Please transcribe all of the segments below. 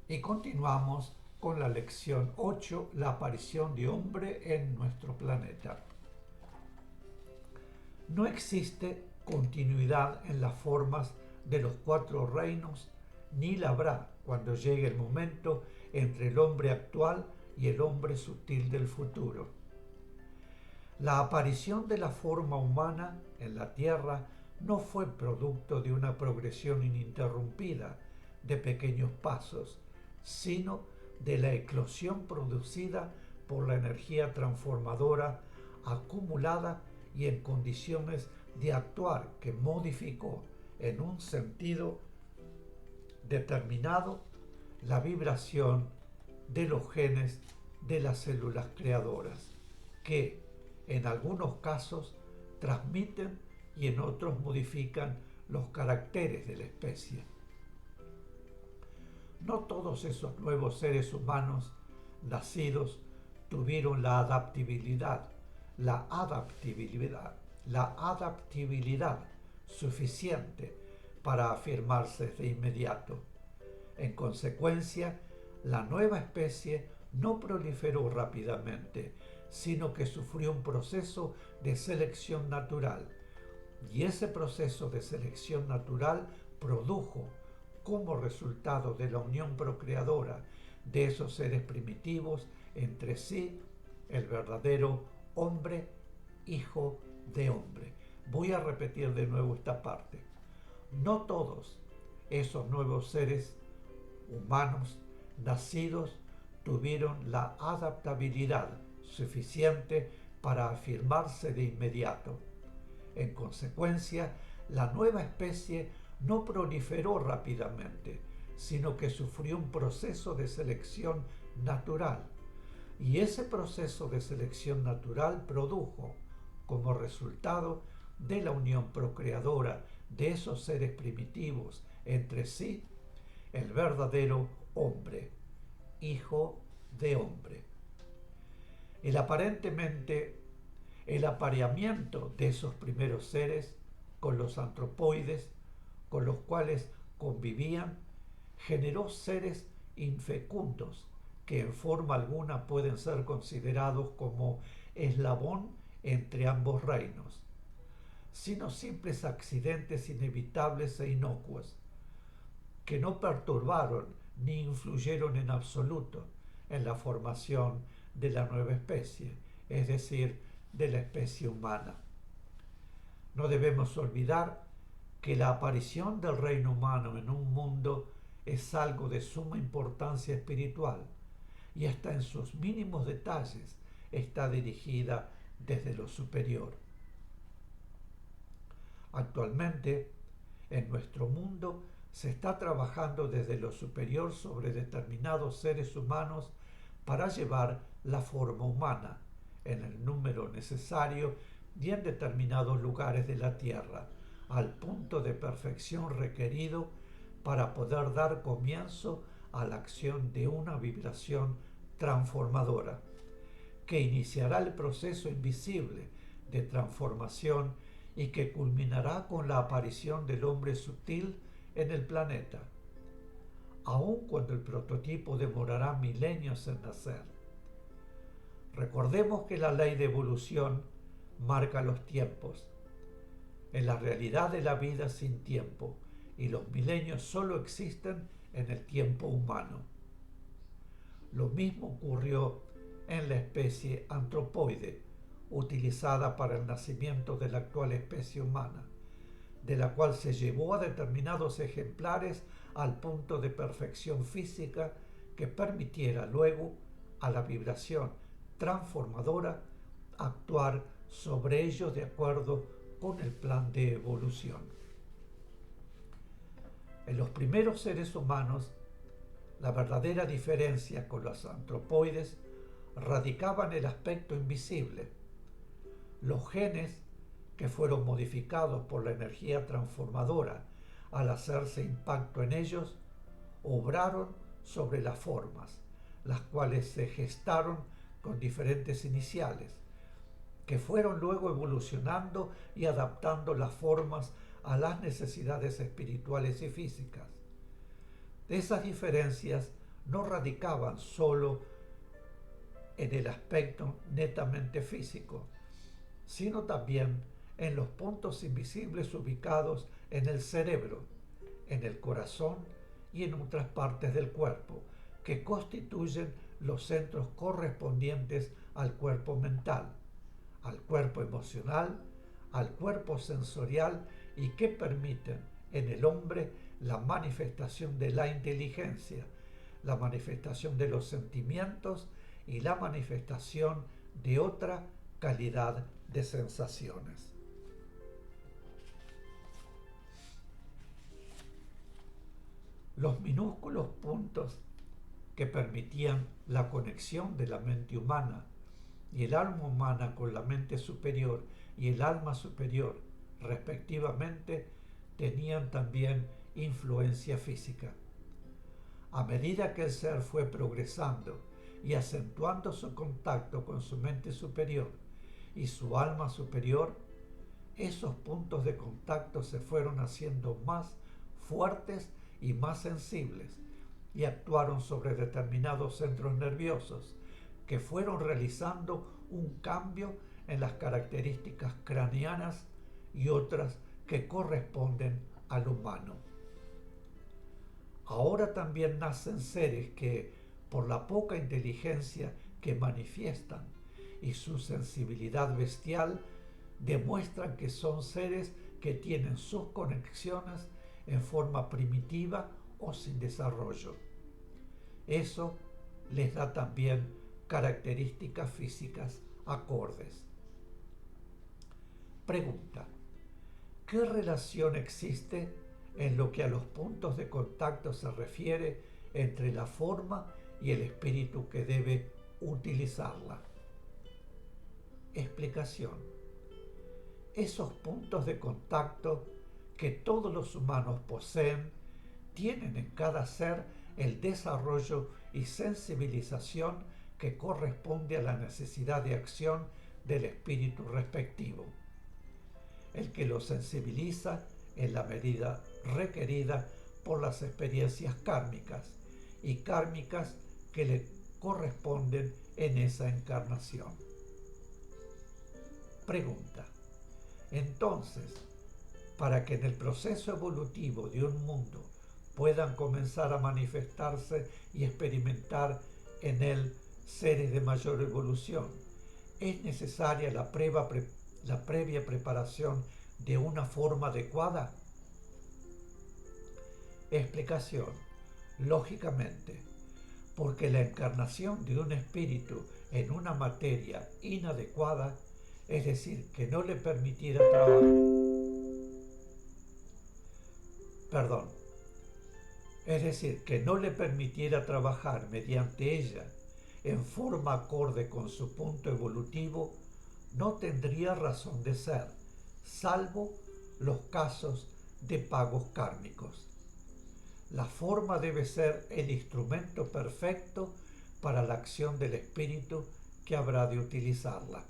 Y continuamos con la lección 8, la aparición de hombre en nuestro planeta. No existe continuidad en las formas de los cuatro reinos, ni la habrá cuando llegue el momento entre el hombre actual y el hombre sutil del futuro. La aparición de la forma humana en la Tierra no fue producto de una progresión ininterrumpida de pequeños pasos, sino de la eclosión producida por la energía transformadora acumulada y en condiciones de actuar que modificó en un sentido determinado la vibración de los genes de las células creadoras, que en algunos casos transmiten y en otros modifican los caracteres de la especie. No todos esos nuevos seres humanos nacidos tuvieron la adaptabilidad suficiente para afirmarse de inmediato. En consecuencia, la nueva especie no proliferó rápidamente, sino que sufrió un proceso de selección natural. Y ese proceso de selección natural produjo, como resultado de la unión procreadora de esos seres primitivos entre sí, el verdadero hombre, hijo de hombre. Voy a repetir de nuevo esta parte. No todos esos nuevos seres humanos nacidos tuvieron la adaptabilidad suficiente para afirmarse de inmediato. En consecuencia, la nueva especie no proliferó rápidamente, sino que sufrió un proceso de selección natural. Y ese proceso de selección natural produjo, como resultado de la unión procreadora de esos seres primitivos entre sí, el verdadero hombre, hijo de hombre. El apareamiento de esos primeros seres con los antropoides con los cuales convivían generó seres infecundos que en forma alguna pueden ser considerados como eslabón entre ambos reinos, sino simples accidentes inevitables e inocuos que no perturbaron ni influyeron en absoluto en la formación de la nueva especie, es decir, de la especie humana. No debemos olvidar que la aparición del reino humano en un mundo es algo de suma importancia espiritual y hasta en sus mínimos detalles está dirigida desde lo superior. Actualmente, en nuestro mundo se está trabajando desde lo superior sobre determinados seres humanos para llevar la forma humana en el número necesario y en determinados lugares de la Tierra, al punto de perfección requerido para poder dar comienzo a la acción de una vibración transformadora, que iniciará el proceso invisible de transformación y que culminará con la aparición del hombre sutil en el planeta, aun cuando el prototipo demorará milenios en nacer. Recordemos que la ley de evolución marca los tiempos. En la realidad de la vida sin tiempo, y los milenios solo existen en el tiempo humano. Lo mismo ocurrió en la especie antropoide, utilizada para el nacimiento de la actual especie humana, de la cual se llevó a determinados ejemplares al punto de perfección física que permitiera luego a la vibración transformadora actuar sobre ellos de acuerdo con el plan de evolución. En los primeros seres humanos, la verdadera diferencia con los antropoides radicaba en el aspecto invisible. Los genes que fueron modificados por la energía transformadora al hacerse impacto en ellos, obraron sobre las formas, las cuales se gestaron con diferentes iniciales, que fueron luego evolucionando y adaptando las formas a las necesidades espirituales y físicas. Esas diferencias no radicaban solo en el aspecto netamente físico, sino también en los puntos invisibles ubicados en el cerebro, en el corazón y en otras partes del cuerpo, que constituyen los centros correspondientes al cuerpo mental, al cuerpo emocional, al cuerpo sensorial y que permiten en el hombre la manifestación de la inteligencia, la manifestación de los sentimientos y la manifestación de otra calidad de sensaciones. Los minúsculos puntos que permitían la conexión de la mente humana y el alma humana con la mente superior y el alma superior, respectivamente, tenían también influencia física. A medida que el ser fue progresando y acentuando su contacto con su mente superior y su alma superior, esos puntos de contacto se fueron haciendo más fuertes y más sensibles y actuaron sobre determinados centros nerviosos que fueron realizando un cambio en las características craneanas y otras que corresponden al humano. Ahora también nacen seres que, por la poca inteligencia que manifiestan y su sensibilidad bestial, demuestran que son seres que tienen sus conexiones en forma primitiva o sin desarrollo. Eso les da también características físicas acordes. Pregunta: ¿qué relación existe en lo que a los puntos de contacto se refiere entre la forma y el espíritu que debe utilizarla? Explicación: esos puntos de contacto que todos los humanos poseen tienen en cada ser el desarrollo y sensibilización que corresponde a la necesidad de acción del espíritu respectivo, el que lo sensibiliza en la medida requerida por las experiencias kármicas y kármicas que le corresponden en esa encarnación. Pregunta: entonces, para que en el proceso evolutivo de un mundo puedan comenzar a manifestarse y experimentar en él seres de mayor evolución, ¿es necesaria la previa preparación de una forma adecuada? Explicación: lógicamente, porque la encarnación de un espíritu en una materia inadecuada, es decir, que no le permitiera trabajar, mediante ella en forma acorde con su punto evolutivo, no tendría razón de ser, salvo los casos de pagos kármicos. La forma debe ser el instrumento perfecto para la acción del espíritu que habrá de utilizarla.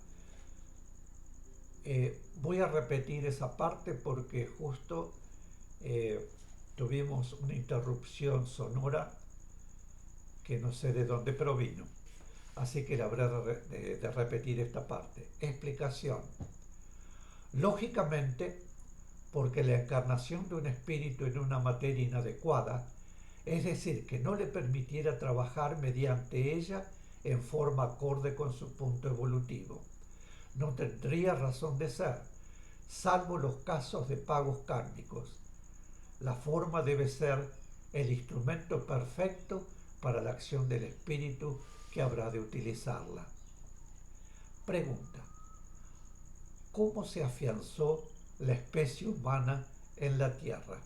Voy a repetir esa parte porque justo tuvimos una interrupción sonora que no sé de dónde provino. Así que le habré de repetir esta parte. Explicación: lógicamente, porque la encarnación de un espíritu en una materia inadecuada, es decir, que no le permitiera trabajar mediante ella en forma acorde con su punto evolutivo, no tendría razón de ser, salvo los casos de pagos kármicos. La forma debe ser el instrumento perfecto para la acción del espíritu que habrá de utilizarla. Pregunta: ¿cómo se afianzó la especie humana en la Tierra?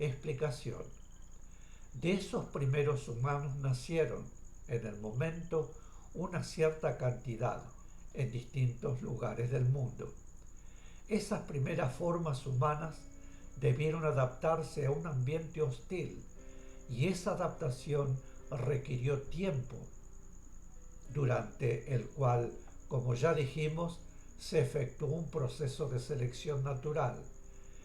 Explicación: de esos primeros humanos nacieron, en el momento, una cierta cantidad en distintos lugares del mundo. Esas primeras formas humanas debieron adaptarse a un ambiente hostil y esa adaptación requirió tiempo, durante el cual, como ya dijimos, se efectuó un proceso de selección natural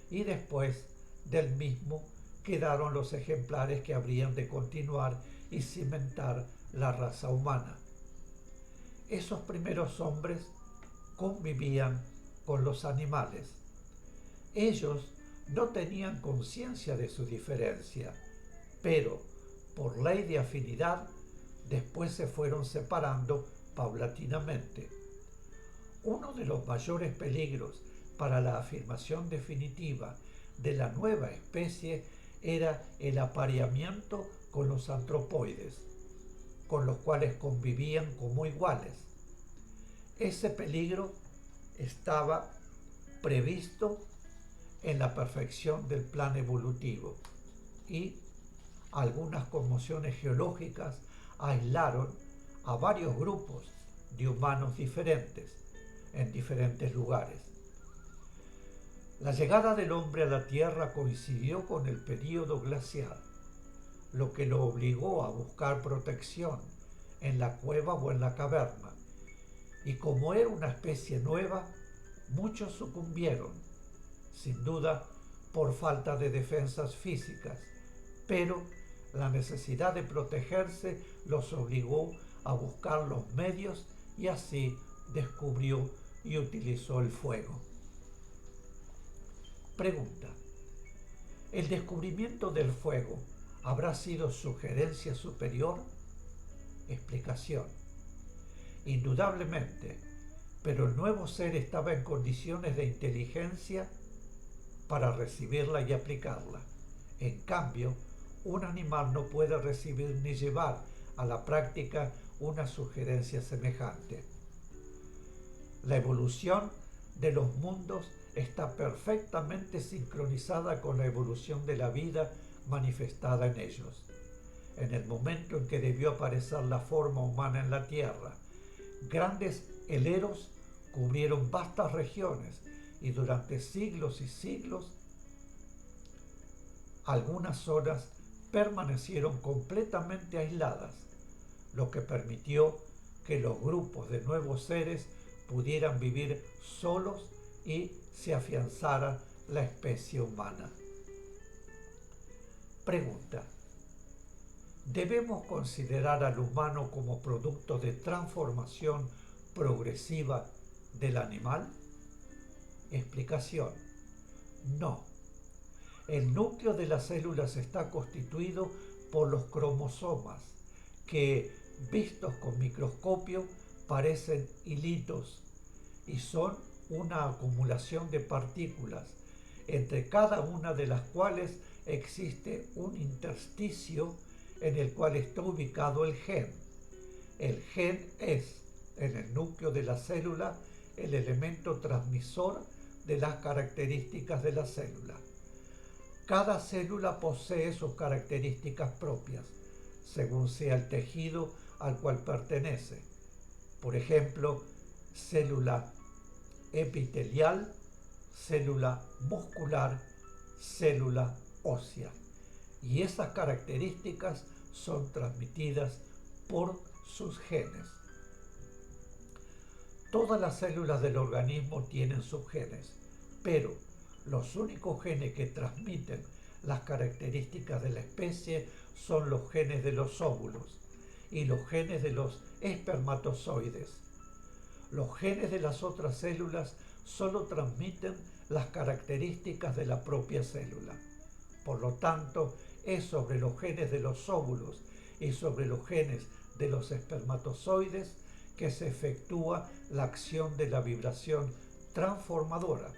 y después del mismo quedaron los ejemplares que habrían de continuar y cimentar la raza humana. Esos primeros hombres convivían con los animales. Ellos no tenían conciencia de su diferencia, pero por ley de afinidad después se fueron separando paulatinamente. Uno de los mayores peligros para la afirmación definitiva de la nueva especie era el apareamiento con los antropoides, con los cuales convivían como iguales. Ese peligro estaba previsto en la perfección del plan evolutivo y algunas conmociones geológicas aislaron a varios grupos de humanos diferentes en diferentes lugares. La llegada del hombre a la Tierra coincidió con el período glacial, lo que lo obligó a buscar protección en la cueva o en la caverna, y como era una especie nueva, muchos sucumbieron, sin duda por falta de defensas físicas, pero la necesidad de protegerse los obligó a buscar los medios y así descubrió y utilizó el fuego. Pregunta: ¿el descubrimiento del fuego habrá sido sugerencia superior? Explicación: indudablemente, pero el nuevo ser estaba en condiciones de inteligencia para recibirla y aplicarla. En cambio, un animal no puede recibir ni llevar a la práctica una sugerencia semejante. La evolución de los mundos está perfectamente sincronizada con la evolución de la vida manifestada en ellos. En el momento en que debió aparecer la forma humana en la Tierra, grandes heleros cubrieron vastas regiones y durante siglos y siglos algunas zonas permanecieron completamente aisladas, lo que permitió que los grupos de nuevos seres pudieran vivir solos y se afianzara la especie humana. Pregunta: ¿debemos considerar al humano como producto de transformación progresiva del animal? Explicación: no. El núcleo de las células está constituido por los cromosomas, que, vistos con microscopio, parecen hilitos y son una acumulación de partículas, entre cada una de las cuales existe un intersticio en el cual está ubicado el gen. El gen es, en el núcleo de la célula, el elemento transmisor de las características de la célula. Cada célula posee sus características propias, según sea el tejido al cual pertenece. Por ejemplo, célula epitelial, célula muscular, célula ósea. Y esas características son transmitidas por sus genes. Todas las células del organismo tienen subgenes, pero los únicos genes que transmiten las características de la especie son los genes de los óvulos y los genes de los espermatozoides. Los genes de las otras células solo transmiten las características de la propia célula. Por lo tanto, es sobre los genes de los óvulos y sobre los genes de los espermatozoides que se efectúa la acción de la vibración transformadora.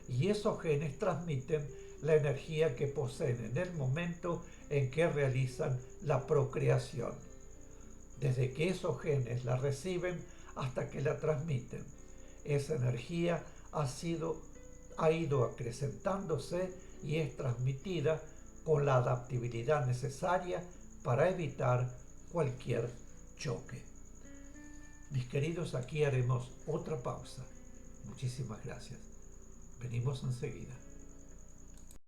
Y esos genes transmiten la energía que poseen en el momento en que realizan la procreación. Desde que esos genes la reciben hasta que la transmiten, esa energía ha ido acrecentándose y es transmitida con la adaptabilidad necesaria para evitar cualquier choque. Mis queridos, aquí haremos otra pausa. Muchísimas gracias. Venimos enseguida.